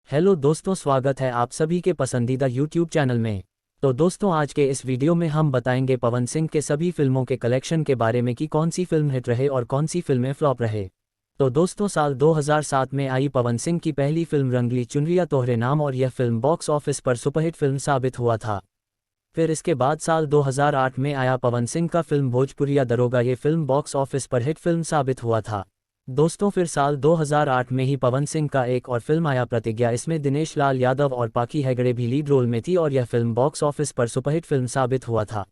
Hello दोस्तों, स्वागत है आप सभी के पसंदीदा यूट्यूब चैनल में। तो दोस्तों, आज के इस वीडियो में हम बताएंगे पवन सिंह के सभी फिल्मों के कलेक्शन के बारे में कि कौन सी फिल्म हिट रहे और कौन सी फिल्में फ्लॉप रहे। तो दोस्तों, साल 2007 में आई पवन सिंह की पहली फिल्म रंगली चुनरिया तोहरे नाम और यह फिल्म बॉक्स ऑफिस पर सुपरहिट फिल्म साबित हुआ था। फिर इसके बाद साल 2008 में आया पवन सिंह का फिल्म भोजपुरिया दरोगा, ये फिल्म बॉक्स ऑफिस पर हिट फिल्म साबित हुआ था। दोस्तों, फिर साल 2008 में ही पवन सिंह का एक और फिल्म आया प्रतिज्ञा, इसमें दिनेश लाल यादव और पाकी हेगड़े भी लीड रोल में थी और यह फिल्म बॉक्स ऑफिस पर सुपरहिट फिल्म साबित हुआ था।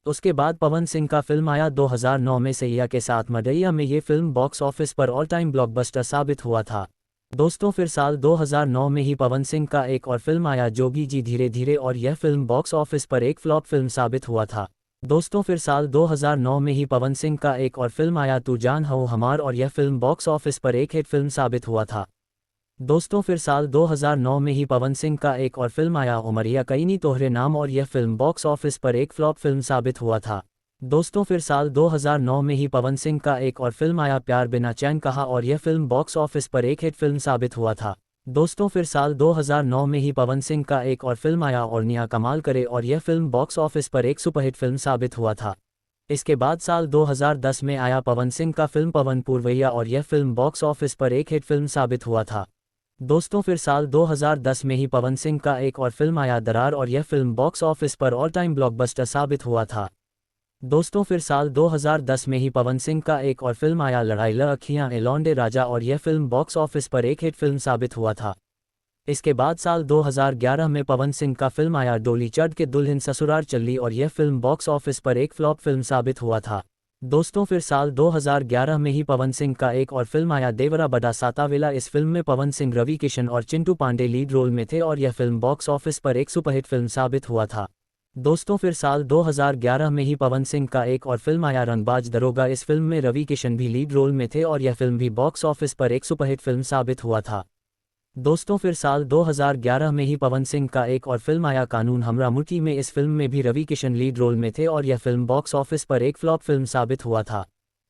उसके बाद पवन सिंह का फिल्म आया 2009 में सैया के साथ मडैया में, ये फिल्म बॉक्स ऑफिस पर ऑल टाइम ब्लॉकबस्टर साबित हुआ था। दोस्तों, फिर साल 2009 में ही पवन सिंह का एक और फिल्म आया जोगी जी धीरे धीरे और यह फिल्म बॉक्स ऑफिस पर एक फ्लॉप फिल्म साबित हुआ था। दोस्तों, फिर साल 2009 में ही पवन सिंह का एक और फिल्म आया तू जान हो हमार और यह फिल्म बॉक्स ऑफिस पर एक हिट फिल्म साबित हुआ था। दोस्तों, फिर साल 2009 में ही पवन सिंह का एक और फिल्म आया उमरिया कईनी तोहरे नाम और यह फिल्म बॉक्स ऑफिस पर एक फ्लॉप फिल्म साबित हुआ था। दोस्तों, फिर साल 2009 में ही पवन सिंह का एक और फिल्म आया प्यार बिना चैन कहा और यह फिल्म बॉक्स ऑफिस पर एक हिट फिल्म साबित हुआ था। दोस्तों, फिर साल 2009 में ही पवन सिंह का एक और फिल्म आया और निया कमाल करे और यह फिल्म बॉक्स ऑफिस पर एक सुपरहिट फिल्म साबित हुआ था। इसके बाद साल 2010 में आया पवन सिंह का फिल्म पवन पूरवैया और यह फिल्म बॉक्स ऑफिस पर एक हिट फिल्म साबित हुआ था। दोस्तों, फिर साल 2010 में ही पवन सिंह का एक और फिल्म आया दरार और यह फिल्म बॉक्स ऑफिस पर ऑल टाइम ब्लॉकबस्टर साबित हुआ था। दोस्तों, फिर साल 2010 में ही पवन सिंह का एक और फिल्म आया लड़ाई ल अखियां ए लौंडे राजा और यह फिल्म बॉक्स ऑफिस पर एक हिट फिल्म साबित हुआ था। इसके बाद साल 2011 में पवन सिंह का फिल्म आया डोली चढ़ के दुल्हन ससुराल चली और यह फिल्म बॉक्स ऑफिस पर एक फ्लॉप फिल्म साबित हुआ था। दोस्तों, फिर साल 2011 में ही पवन सिंह का एक और फिल्म आया देवरा बड़ा सातावेला, इस फिल्म में पवन सिंह, रवि किशन और चिंटू पांडे लीड रोल में थे और यह फिल्म बॉक्स ऑफिस पर एक सुपरहिट फिल्म साबित हुआ था। दोस्तों, फिर साल 2011 में ही पवन सिंह का एक और फिल्म आया रंगबाज दरोगा, इस फिल्म में रवि किशन भी लीड रोल में थे और यह फिल्म भी बॉक्स ऑफिस पर एक सुपरहिट फिल्म साबित हुआ था। दोस्तों, फिर साल 2011 में ही पवन सिंह का एक और फिल्म आया कानून हमरा मुट्ठी में, इस फिल्म में भी रवि किशन लीड रोल में थे और यह फिल्म बॉक्स ऑफिस पर एक फ्लॉप फिल्म साबित हुआ था।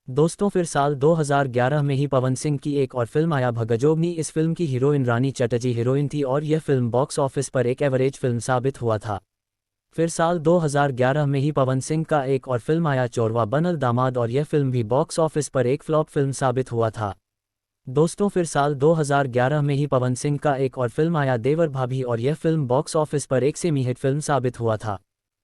दोस्तों, फिर साल 2011 में ही पवन सिंह की एक और फिल्म आया भगजोगनी, इस फिल्म की हीरोइन रानी चटर्जी हीरोइन थी और यह फिल्म बॉक्स ऑफिस पर एक एवरेज फिल्म साबित हुआ था। फिर साल 2011 में ही पवन सिंह का एक और फिल्म आया चोरवा बनल दामाद और यह फिल्म भी बॉक्स ऑफिस पर एक फ्लॉप फिल्म साबित हुआ था। दोस्तों, फिर साल 2011 में ही पवन सिंह का एक और फिल्म आया देवर भाभी और यह फिल्म बॉक्स ऑफिस पर एक सेमी हिट फिल्म साबित हुआ था।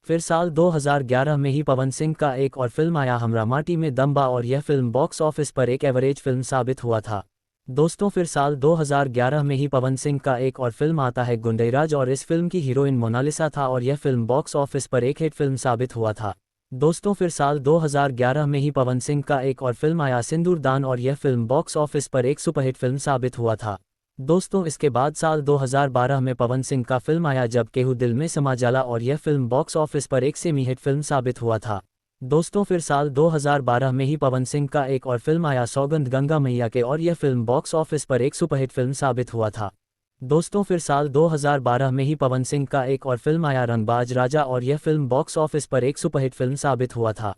फिर साल 2011 में ही पवन सिंह का एक और फिल्म आया हमरा माटी में दम्बा और यह फिल्म बॉक्स ऑफिस पर एक एवरेज फिल्म साबित हुआ था। दोस्तों, फिर साल 2011 में ही पवन सिंह का एक और फिल्म आता है गुंडेराज और इस फिल्म की हीरोइन मोनालिसा था और यह फिल्म बॉक्स ऑफिस पर एक हिट फिल्म साबित हुआ था। दोस्तों, फिर साल 2011 में ही पवन सिंह का एक और फिल्म आया सिंदूर दान और यह फिल्म बॉक्स ऑफिस पर एक सुपरहिट फिल्म साबित हुआ था। दोस्तों, इसके बाद साल 2012 में पवन सिंह का फिल्म आया जब केहू दिल में समा जाला और यह फिल्म बॉक्स ऑफिस पर एक सेमी हिट फिल्म साबित हुआ था। दोस्तों, फिर साल 2012 में ही पवन सिंह का एक और फिल्म आया सौगंध गंगा मैया के और यह फिल्म बॉक्स ऑफिस पर एक सुपरहिट फिल्म साबित हुआ था। दोस्तों, फिर साल 2012 में ही पवन सिंह का एक और फिल्म आया रंगबाज राजा और यह फिल्म बॉक्स ऑफिस पर एक सुपरहिट फिल्म साबित हुआ था।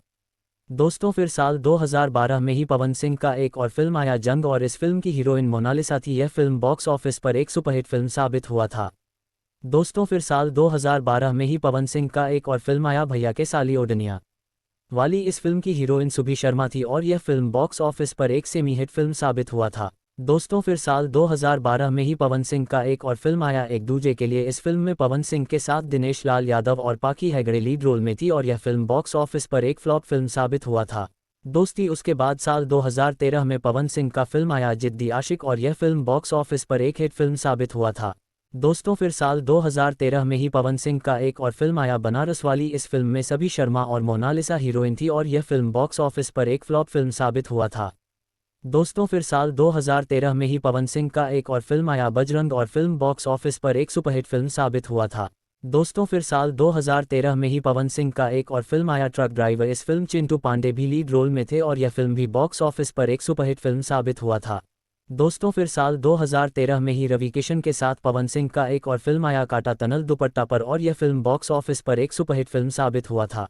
दोस्तों, फिर साल 2012 में ही पवन सिंह का एक और फिल्म आया जंग और इस फिल्म की हीरोइन मोनालिसा थी, यह फिल्म बॉक्स ऑफिस पर एक सुपरहिट फिल्म साबित हुआ था। दोस्तों, फिर साल 2012 में ही पवन सिंह का एक और फिल्म आया भैया के साली ओडनिया वाली, इस फिल्म की हीरोइन सुभी शर्मा थी और यह फिल्म बॉक्स ऑफिस पर एक सेमी हिट फिल्म साबित हुआ था। दोस्तों, फिर साल 2012 में ही पवन सिंह का एक और फिल्म आया एक दूजे के लिए, इस फिल्म में पवन सिंह के साथ दिनेश लाल यादव और पाकी हेगड़े लीड रोल में थी और यह फिल्म बॉक्स ऑफिस पर एक फ्लॉप फिल्म साबित हुआ था। दोस्ती, उसके बाद साल 2013 में पवन सिंह का फिल्म आया जिद्दी आशिक और यह फिल्म बॉक्स ऑफिस पर एक हिट फिल्म साबित हुआ था। दोस्तों, फिर साल 2013 में ही पवन सिंह का एक और फिल्म आया बनारस वाली, इस फिल्म में सभी शर्मा और मोनालिसा हीरोइन थी और यह फिल्म बॉक्स ऑफिस पर एक फ्लॉप फिल्म साबित हुआ था। दोस्तों, फिर साल 2013 में ही पवन सिंह का एक और फिल्म आया बजरंग और फिल्म बॉक्स ऑफिस पर एक सुपरहिट फिल्म साबित हुआ था। दोस्तों, फिर साल 2013 में ही पवन सिंह का एक और फिल्म आया ट्रक ड्राइवर, इस फिल्म चिंटू पांडे भी लीड रोल में थे और यह फिल्म भी बॉक्स ऑफिस पर एक सुपरहिट फिल्म साबित हुआ था। दोस्तों, फिर साल 2013 में ही रवि किशन के साथ पवन सिंह का एक और फिल्म आया काटा तनल दुपट्टा पर और यह फिल्म बॉक्स ऑफिस पर एक सुपरहिट फिल्म साबित हुआ था।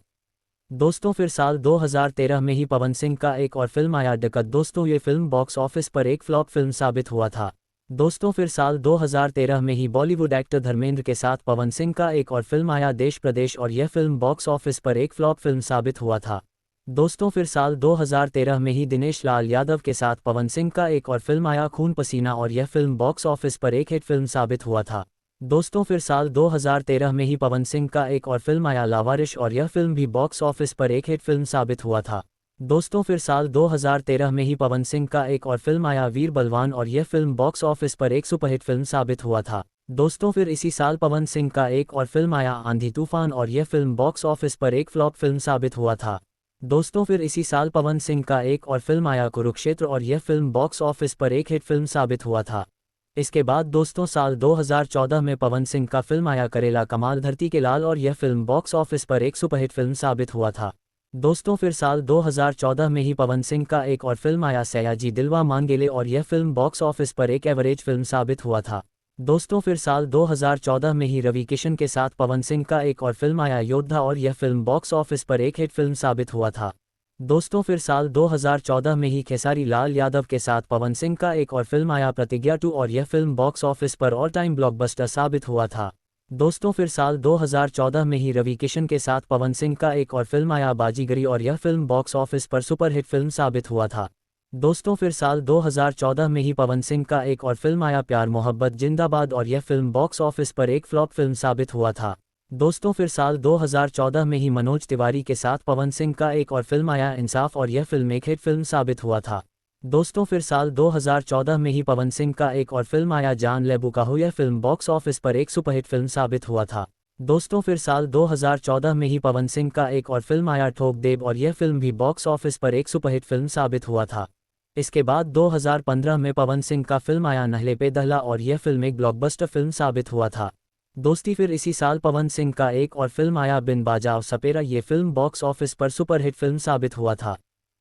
दोस्तों, फिर साल 2013 में ही पवन सिंह का एक और फिल्म आया डकत, दोस्तों ये फिल्म बॉक्स ऑफिस पर एक फ्लॉप फिल्म साबित हुआ था। दोस्तों फिर साल 2013 में ही बॉलीवुड एक्टर धर्मेंद्र के साथ पवन सिंह का एक और फिल्म आया देश प्रदेश, और यह फिल्म बॉक्स ऑफिस पर एक फ्लॉप फिल्म साबित हुआ था। दोस्तों फिर साल 2013 में ही दिनेश लाल यादव के साथ पवन सिंह का एक और फिल्म आया खून पसीना, और यह फिल्म बॉक्स ऑफिस पर एक हिट फिल्म साबित हुआ था। दोस्तों फिर साल 2013 में ही पवन सिंह का एक और फिल्म आया लावारिस, और यह फिल्म भी बॉक्स ऑफिस पर एक हिट फिल्म साबित हुआ था। दोस्तों फिर साल 2013 में ही पवन सिंह का एक और फिल्म आया वीर बलवान, और यह फिल्म बॉक्स ऑफिस पर एक सुपरहिट फिल्म साबित हुआ था। दोस्तों फिर इसी साल पवन सिंह का एक और फिल्म आया आंधी तूफान, और यह फिल्म बॉक्स ऑफिस पर एक फ्लॉप फिल्म साबित हुआ था। दोस्तों फिर इसी साल पवन सिंह का एक और फिल्म आया कुरुक्षेत्र, और यह फिल्म बॉक्स ऑफिस पर एक हिट फिल्म साबित हुआ था। इसके बाद दोस्तों साल 2014 में पवन सिंह का फिल्म आया करेला कमाल धरती के लाल, और यह फिल्म बॉक्स ऑफिस पर एक सुपरहिट फिल्म साबित हुआ था। दोस्तों फिर साल 2014 में ही पवन सिंह का एक और फिल्म आया सयाजी दिलवा मांगेले, और यह फिल्म बॉक्स ऑफिस पर एक एवरेज फिल्म साबित हुआ था। दोस्तों फिर साल 2014 में ही रवि किशन के साथ पवन सिंह का एक और फिल्म आया योद्धा, और यह फिल्म बॉक्स ऑफिस पर एक हिट फिल्म साबित हुआ था। दोस्तों फिर साल 2014 में ही खेसारी लाल यादव के साथ पवन सिंह का एक और फिल्म आया प्रतिज्ञा 2, और यह फिल्म बॉक्स ऑफिस पर ऑल टाइम ब्लॉकबस्टर साबित हुआ था। दोस्तों फिर साल 2014 में ही रवि किशन के साथ पवन सिंह का एक और फिल्म आया बाजीगरी, और यह फिल्म बॉक्स ऑफिस पर सुपरहिट फिल्म साबित हुआ था। दोस्तों फिर साल 2014 में ही पवन सिंह का एक और फिल्म आया प्यार मोहब्बत जिंदाबाद, और यह फिल्म बॉक्स ऑफिस पर एक फ्लॉप फिल्म साबित हुआ था। दोस्तों फिर साल 2014 में ही मनोज तिवारी के साथ पवन सिंह का एक और फिल्म आया इंसाफ, और यह फिल्म एक हिट फिल्म साबित हुआ था। दोस्तों फिर साल 2014 में ही पवन सिंह का एक और फिल्म आया जान ले बुकाहू, यह फिल्म बॉक्स ऑफिस पर एक सुपरहिट फिल्म साबित हुआ था। दोस्तों फिर साल 2014 में ही पवन सिंह का एक और फिल्म आया ठोक देव, और यह फिल्म भी बॉक्स ऑफिस पर एक सुपरहिट फिल्म साबित हुआ था। इसके बाद 2015 में पवन सिंह का फिल्म आया नहले पे दहला, और यह फिल्म एक ब्लॉकबस्टर फिल्म साबित हुआ था। दोस्ती फिर इसी साल पवन सिंह का एक और फिल्म आया बिन बाजाओ सपेरा, ये फिल्म बॉक्स ऑफिस पर सुपरहिट फिल्म साबित हुआ था।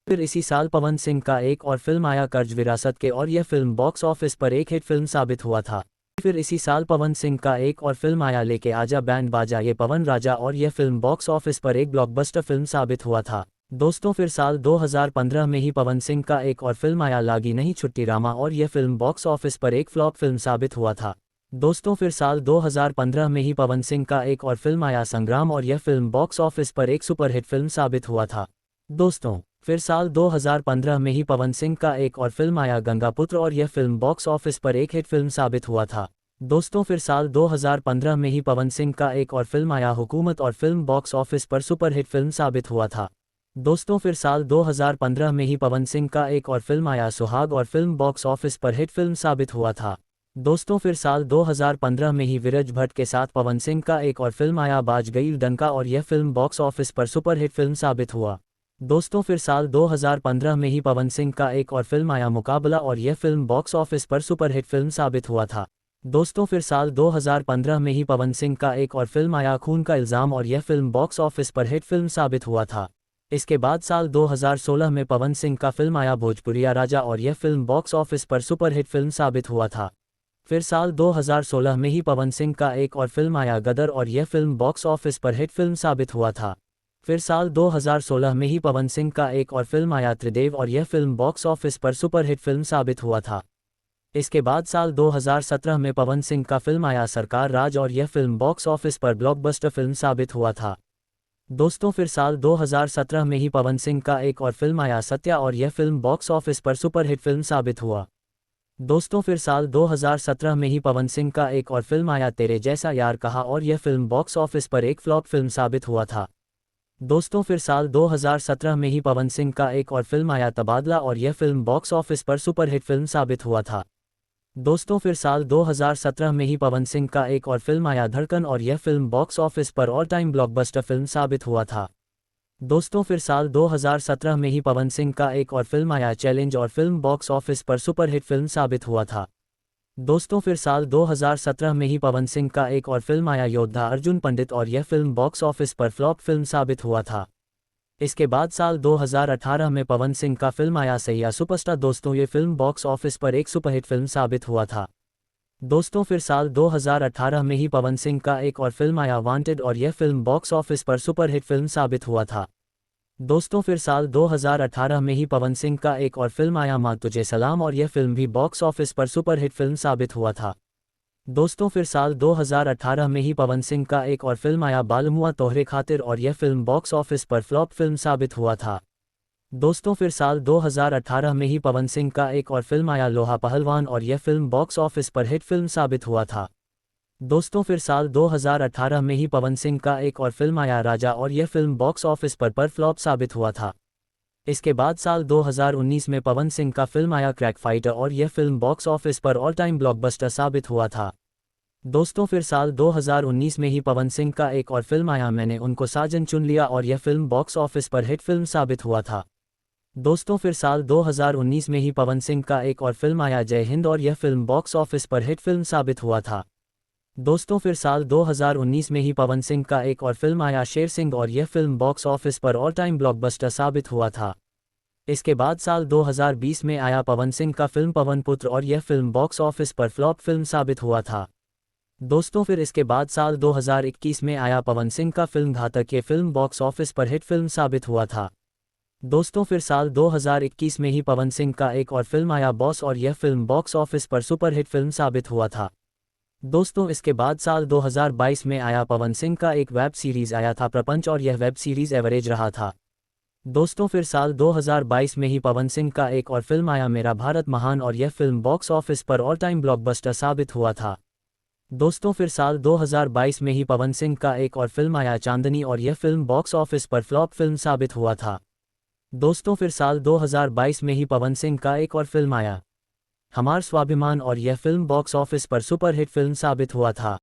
फिर इसी साल पवन सिंह का एक और फिल्म आया कर्ज विरासत के, और यह फिल्म बॉक्स ऑफिस पर एक हिट फिल्म साबित हुआ था। फिर इसी साल पवन सिंह का एक और फिल्म आया लेके आजा बैंड बाजा ये पवन राजा, और यह फिल्म बॉक्स ऑफिस पर एक ब्लॉकबस्टर फिल्म साबित हुआ था। दोस्तों फिर साल 2015 में ही पवन सिंह का एक और फिल्म आया लागी नहीं छुट्टी रामा, और यह फिल्म बॉक्स ऑफिस पर एक फ्लॉप फिल्म साबित हुआ था। दोस्तों फिर साल 2015 में ही पवन सिंह का एक और फिल्म आया संग्राम, और यह फिल्म बॉक्स ऑफिस पर एक सुपरहिट फिल्म साबित हुआ था। दोस्तों फिर साल 2015 में ही पवन सिंह का एक और फिल्म आया गंगापुत्र, और यह फिल्म बॉक्स ऑफिस पर एक हिट फिल्म साबित हुआ था। दोस्तों फिर साल 2015 में ही पवन सिंह का एक और फिल्म आया हुकूमत, और फिल्म बॉक्स ऑफिस पर सुपरहिट फिल्म साबित हुआ था। दोस्तों फिर साल 2015 में ही पवन सिंह का एक और फिल्म आया सुहाग, और फिल्म बॉक्स ऑफिस पर हिट फिल्म साबित हुआ था। दोस्तों फिर साल 2015 में ही विरज भट्ट के साथ पवन सिंह का एक और फिल्म आया बाज गई डंका, और यह फिल्म बॉक्स ऑफिस पर सुपरहिट फिल्म साबित हुआ। दोस्तों फिर साल 2015 में ही पवन सिंह का एक और फिल्म आया मुकाबला, और यह फिल्म बॉक्स ऑफिस पर सुपरहिट फिल्म साबित हुआ था। दोस्तों फिर साल 2015 में ही पवन सिंह का एक और फिल्म आया खून का इल्ज़ाम, और यह फिल्म बॉक्स ऑफिस पर हिट फिल्म साबित हुआ था। इसके बाद साल 2016 में पवन सिंह का फिल्म आया भोजपुरिया राजा, और यह फिल्म बॉक्स ऑफिस पर सुपरहिट फिल्म साबित हुआ था। फिर साल 2016 में ही पवन सिंह का एक और फिल्म आया गदर, और यह फिल्म बॉक्स ऑफिस पर हिट फिल्म साबित हुआ था। फिर साल 2016 में ही पवन सिंह का एक और फिल्म आया त्रिदेव, और यह फिल्म बॉक्स ऑफिस पर सुपरहिट फिल्म साबित हुआ था। इसके बाद साल 2017 में पवन सिंह का फिल्म आया सरकार राज, और यह फिल्म बॉक्स ऑफिस पर ब्लॉकबस्टर फिल्म साबित हुआ था। दोस्तों फिर साल 2017 में ही पवन सिंह का एक और फिल्म आया सत्या, और यह फिल्म बॉक्स ऑफिस पर सुपरहिट फिल्म साबित हुआ। दोस्तों फिर साल 2017 में ही पवन सिंह का एक और फिल्म आया तेरे जैसा यार कहा, और यह फिल्म बॉक्स ऑफिस पर एक फ्लॉप फिल्म साबित हुआ था। दोस्तों फिर साल 2017 में ही पवन सिंह का एक और फिल्म आया तबादला, और यह फिल्म बॉक्स ऑफिस पर सुपरहिट फिल्म साबित हुआ था। दोस्तों फिर साल 2017 में ही पवन सिंह का एक और फिल्म आया धड़कन, और यह फिल्म बॉक्स ऑफिस पर ऑल टाइम ब्लॉकबस्टर फिल्म साबित हुआ था। दोस्तों फिर साल 2017 में ही पवन सिंह का एक और फिल्म आया चैलेंज, और फिल्म बॉक्स ऑफिस पर सुपरहिट फिल्म साबित हुआ था। दोस्तों फिर साल 2017 में ही पवन सिंह का एक और फिल्म आया योद्धा अर्जुन पंडित, और यह फिल्म बॉक्स ऑफिस पर फ्लॉप फिल्म साबित हुआ था। इसके बाद साल 2018 में पवन सिंह का फिल्म आया सैया सुपरस्टार। दोस्तों ये फिल्म बॉक्स ऑफिस पर एक सुपरहिट फिल्म साबित हुआ था। दोस्तों फिर साल 2018 में ही पवन सिंह का एक और फिल्म आया वांटेड, और यह फिल्म बॉक्स ऑफिस पर सुपरहिट फिल्म साबित हुआ था। दोस्तों फिर साल 2018 में ही पवन सिंह का एक और फिल्म आया माँ तुझे सलाम, और यह फिल्म भी बॉक्स ऑफिस पर सुपरहिट फिल्म साबित हुआ था। दोस्तों फिर साल 2018 में ही पवन सिंह का एक और फिल्म आया बालमुआ तोहरे खातिर, और यह फिल्म बॉक्स ऑफिस पर फ्लॉप फिल्म साबित हुआ था। दोस्तों फिर साल 2018 में ही पवन सिंह का एक और फिल्म आया लोहा पहलवान, और यह फिल्म बॉक्स ऑफिस पर हिट फिल्म साबित हुआ था। दोस्तों फिर साल 2018 में ही पवन सिंह का एक और फिल्म आया राजा, और यह फिल्म बॉक्स ऑफिस पर फ्लॉप साबित हुआ था। इसके बाद साल 2019 में पवन सिंह का फिल्म आया क्रैक फाइटर, और यह फिल्म बॉक्स ऑफिस पर ऑल टाइम ब्लॉकबस्टर साबित हुआ था। दोस्तों फिर साल 2019 में ही पवन सिंह का एक और फिल्म आया मैंने उनको साजन चुन लिया, और यह फिल्म बॉक्स ऑफिस पर हिट फिल्म साबित हुआ था। दोस्तों फिर साल 2019 में ही पवन सिंह का एक और फिल्म आया जय हिंद, और यह फिल्म बॉक्स ऑफिस पर हिट फिल्म साबित हुआ था। दोस्तों फिर साल 2019 में ही पवन सिंह का एक और फिल्म आया शेर सिंह, और यह फिल्म बॉक्स ऑफिस पर ऑल टाइम ब्लॉकबस्टर साबित हुआ था। इसके बाद साल 2020 में आया पवन सिंह का फिल्म पवन पुत्र, और यह फिल्म बॉक्स ऑफिस पर फ्लॉप फिल्म साबित हुआ था। दोस्तों फिर इसके बाद साल 2021 में आया पवन सिंह का फिल्म घातक, ये फिल्म बॉक्स ऑफिस पर हिट फिल्म साबित हुआ था। दोस्तों फिर साल 2021 में ही पवन सिंह का एक और फिल्म आया बॉस, और यह फिल्म बॉक्स ऑफिस पर सुपरहिट फिल्म साबित हुआ था। दोस्तों इसके बाद साल 2022 में आया पवन सिंह का एक वेब सीरीज़ आया था प्रपंच, और यह वेब सीरीज़ एवरेज रहा था। दोस्तों फिर साल 2022 में ही पवन सिंह का एक और फिल्म आया मेरा भारत महान, और यह फिल्म बॉक्स ऑफिस पर ऑल टाइम ब्लॉकबस्टर साबित हुआ था। दोस्तों फिर साल 2022 में ही पवन सिंह का एक और फिल्म आया चांदनी, और यह फिल्म बॉक्स ऑफिस पर फ्लॉप फिल्म साबित हुआ था। दोस्तों फिर साल 2022 में ही पवन सिंह का एक और फिल्म आया हमार स्वाभिमान, और यह फिल्म बॉक्स ऑफिस पर सुपरहिट फिल्म साबित हुआ था।